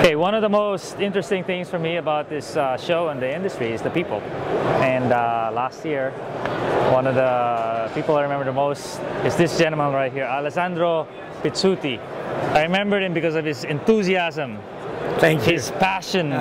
Okay, one of the most interesting things for me about this show and the industry is the people. And last year, one of the people I remember the most is this gentleman right here, Allesandro Pizzuti. I remembered him because of his enthusiasm. Thank you. His passion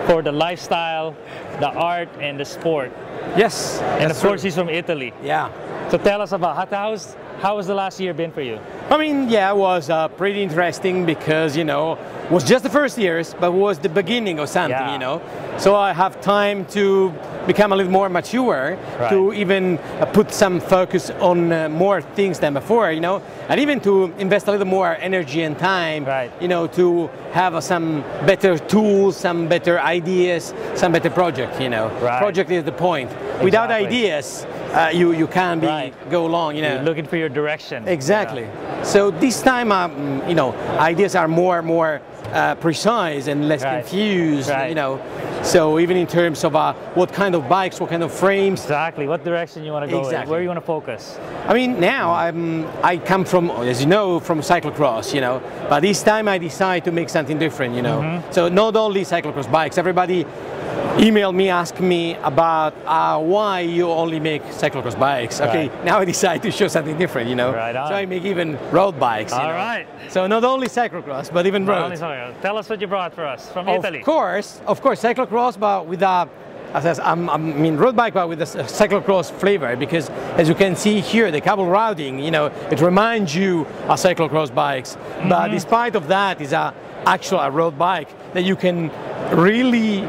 for the lifestyle, the art, and the sport. Yes. And of course, he's from Italy. Yeah. So tell us about how has the last year been for you? I mean, yeah, it was pretty interesting because, you know, it was just the first years, but it was the beginning of something, you know. So I have time to become a little more mature, to even put some focus on more things than before, you know, and even to invest a little more energy and time, you know, to have some better tools, some better ideas, some better project, you know. Project is the point. Without ideas, you can't go long, you know. You're looking for your direction. Exactly. So this time, you know, ideas are more precise and less confused, you know. So even in terms of what kind of bikes, what kind of frames. Exactly. What direction you want to go in, where you want to focus. I mean, now I come from, as you know, from cyclocross, you know. But this time I decide to make something different, you know. So not only cyclocross bikes. Everybody emailed me, asked me about why you only make cyclocross bikes. Okay, now I decide to show something different, you know. So I make even road bikes. You know? So not only cyclocross, but even road. Tell us what you brought for us from Italy. Of course, cyclocross, but with a, I mean, road bike, but with a cyclocross flavor. Because as you can see here, the cable routing, you know, it reminds you of cyclocross bikes. But despite of that, is actually a road bike that you can really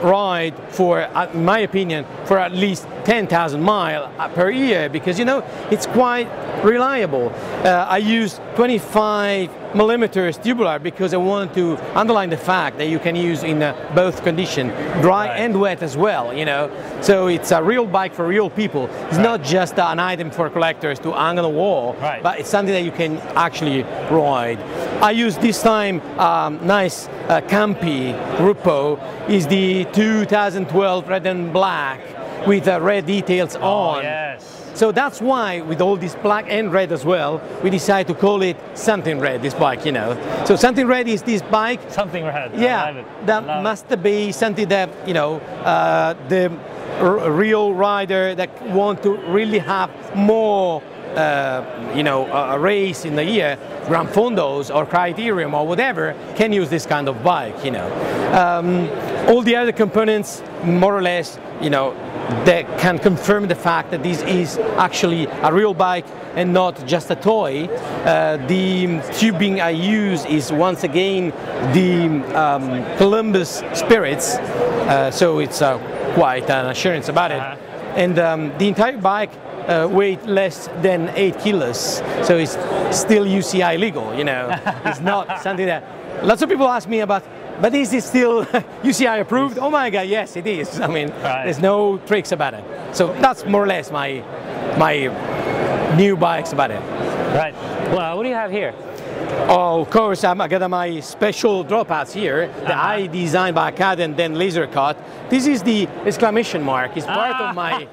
ride for, in my opinion, for at least 10,000 miles per year, because, you know, it's quite reliable. I use 25mm tubular because I want to underline the fact that you can use in both conditions, dry and wet as well, you know. So it's a real bike for real people. It's not just an item for collectors to hang on the wall, but it's something that you can actually ride. I use this time nice Campi Gruppo, is the 2012 red and black with red details on. So that's why, with all this black and red as well, we decided to call it Something Red, this bike, you know. So Something Red is this bike. Something Red. Yeah, that must be something that, you know, the real rider that want to really have more, you know, a race in the year, Gran Fondos or Criterium or whatever, can use this kind of bike, you know. All the other components, more or less, you know, that can confirm the fact that this is actually a real bike and not just a toy. The tubing I use is once again the Columbus Spirits, so it's quite an assurance about it. And the entire bike weight less than 8 kilos, so it's still UCI legal, you know. It's not something that lots of people ask me about, but is it still UCI approved? Oh my God, yes it is. I mean, there's no tricks about it. So that's more or less my new bikes about it. Well, what do you have here? Oh, of course, I got my special dropouts here that I designed by CAD and then laser cut. This is the exclamation mark. It's part of my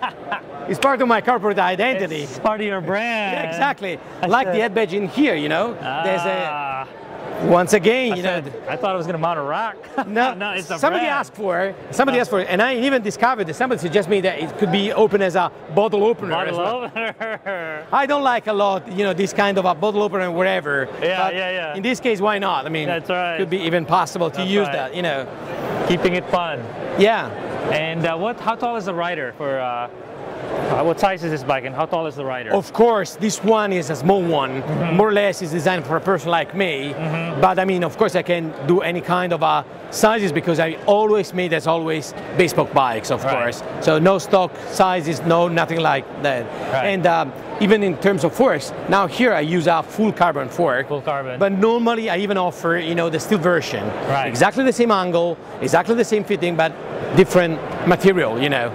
it's part of my corporate identity. It's part of your brand. Yeah, exactly. Like the head badge in here, you know. There's a once again, you know. I thought it was going to mount a rock. No, no, it's a somebody brand. asked for it. Somebody asked for it, and I even discovered that somebody suggested me that it could be open as a bottle opener. Bottle opener. I don't like a lot, you know, this kind of a bottle opener wherever. But in this case, why not? I mean, it could be even possible to use that, you know. Keeping it fun. Yeah. And how tall is the rider for? What size is this bike and how tall is the rider? Of course, this one is a small one. More or less is designed for a person like me. But I mean, of course, I can do any kind of sizes because I always made, as always, bespoke bikes, of course. So no stock sizes, no nothing like that. And even in terms of forks, now here I use a full carbon fork. Full carbon. But normally I even offer, you know, the steel version. Exactly the same angle, exactly the same fitting, but different material, you know.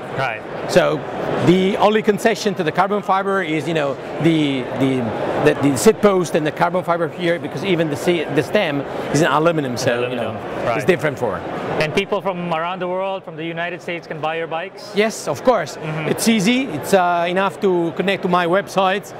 So the only concession to the carbon fiber is, you know, the seat post and the carbon fiber here, because even the stem is an aluminum, so you know, it's different for it. And people from around the world, from the United States, can buy your bikes? Yes, of course. It's easy. It's enough to connect to my website,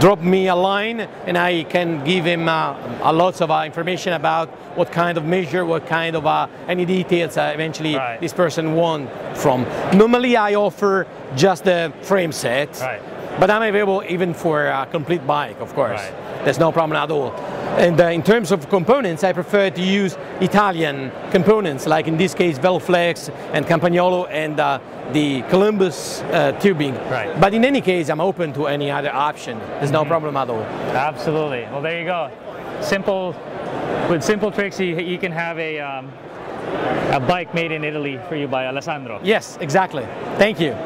drop me a line, and I can give him a lots of information about what kind of measure, what kind of any details eventually this person wants from. Normally I offer just the frame set, but I'm available even for a complete bike, of course. There's no problem at all. And in terms of components, I prefer to use Italian components, like in this case Velflex and Campagnolo and the Columbus tubing. But in any case, I'm open to any other option. There's no problem at all. Absolutely. Well, there you go. Simple, with simple tricks, you can have a bike made in Italy for you by Allesandro. Yes, exactly. Thank you.